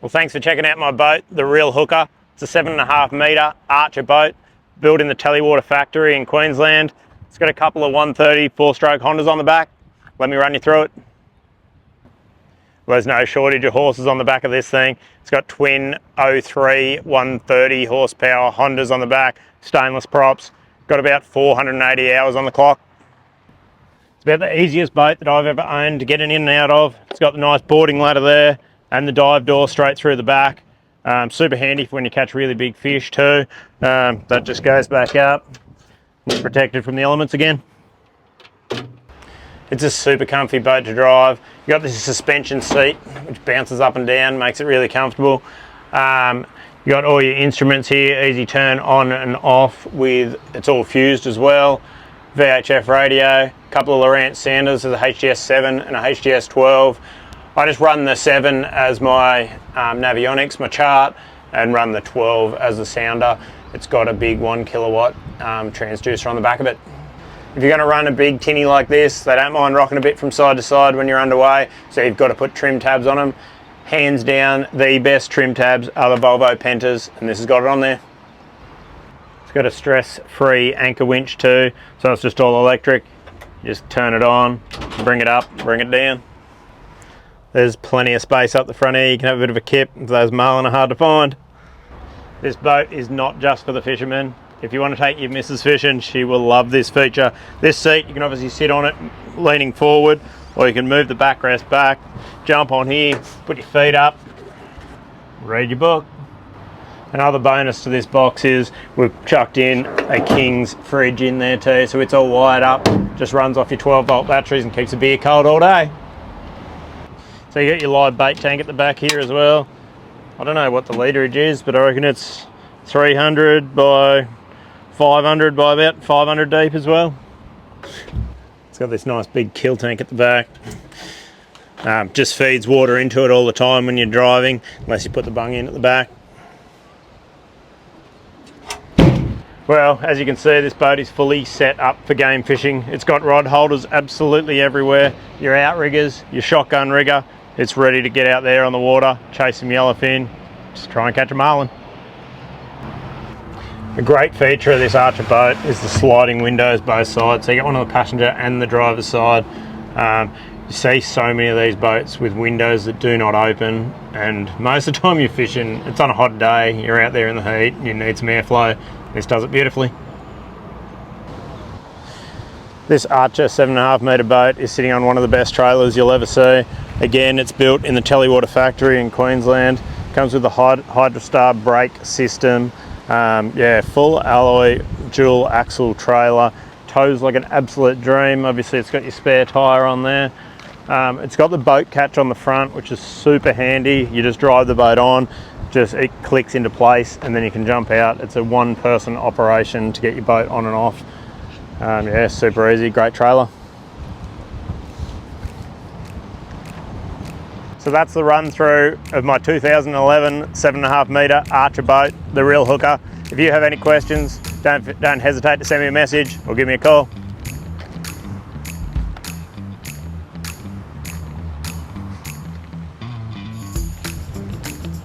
Well, thanks for checking out my boat, the Real Hooker. It's a 7.5 metre Archer boat built in the Telwater factory in Queensland. It's got a couple of 130 4-stroke Hondas on the back. Let me run you through it. Well, there's no shortage of horses on the back of this thing. It's got twin 03 130 horsepower Hondas on the back, stainless props. Got about 480 hours on the clock. It's about the easiest boat that I've ever owned to get in and out of. It's got the nice boarding ladder there and the dive door straight through the back. Super handy for when you catch really big fish too. That just goes back up. It's protected from the elements again. It's a super comfy boat to drive. You've got this suspension seat which bounces up and down, makes it really comfortable. You've got all your instruments here, easy turn on and off with, it's all fused as well. VHF radio, a couple of Lowrance sounders, there's a HDS 7 and a HDS 12. I just run the 7 as my navionics, my chart, and run the 12 as the sounder. It's got a big 1 kilowatt transducer on the back of it. If you're going to run a big tinny like this, they don't mind rocking a bit from side to side when you're underway, so you've got to put trim tabs on them. Hands down, the best trim tabs are the Volvo Pentas, and this has got it on there. It's got a stress-free anchor winch too, so it's just all electric. You just turn it on, bring it up, bring it down. There's plenty of space up the front here. You can have a bit of a kip. Those Marlin are hard to find. This boat is not just for the fishermen. If you want to take your missus fishing, she will love this feature. This seat, you can obviously sit on it leaning forward, or you can move the backrest back, jump on here, put your feet up, read your book. Another bonus to this box is we've chucked in a King's fridge in there too, so it's all wired up, just runs off your 12-volt batteries and keeps the beer cold all day. So you got your live bait tank at the back here as well. I don't know what the literage is, but I reckon it's 300 by 500 by about 500 deep as well. It's got this nice big kill tank at the back. Just feeds water into it all the time when you're driving, unless you put the bung in at the back. Well, as you can see, this boat is fully set up for game fishing. It's got rod holders absolutely everywhere. Your outriggers, your shotgun rigger, it's ready to get out there on the water, chase some yellowfin, just try and catch a marlin. A great feature of this Archer boat is the sliding windows both sides. So you get one on the passenger and the driver's side. You see so many of these boats with windows that do not open, and most of the time you're fishing, it's on a hot day, you're out there in the heat, you need some airflow. This does it beautifully. This Archer 7.5 metre boat is sitting on one of the best trailers you'll ever see. Again, it's built in the Telwater factory in Queensland. Comes with a hydrastar brake system. Yeah, full alloy dual axle trailer. Tows like an absolute dream. Obviously it's got your spare tyre on there. It's got the boat catch on the front, which is super handy. You just drive the boat on, it clicks into place, and then you can jump out. It's a one-person operation to get your boat on and off. Yeah, super easy, great trailer. So that's the run through of my 2011 7.5 metre Archer boat, the Real Hooker. If you have any questions, don't hesitate to send me a message or give me a call.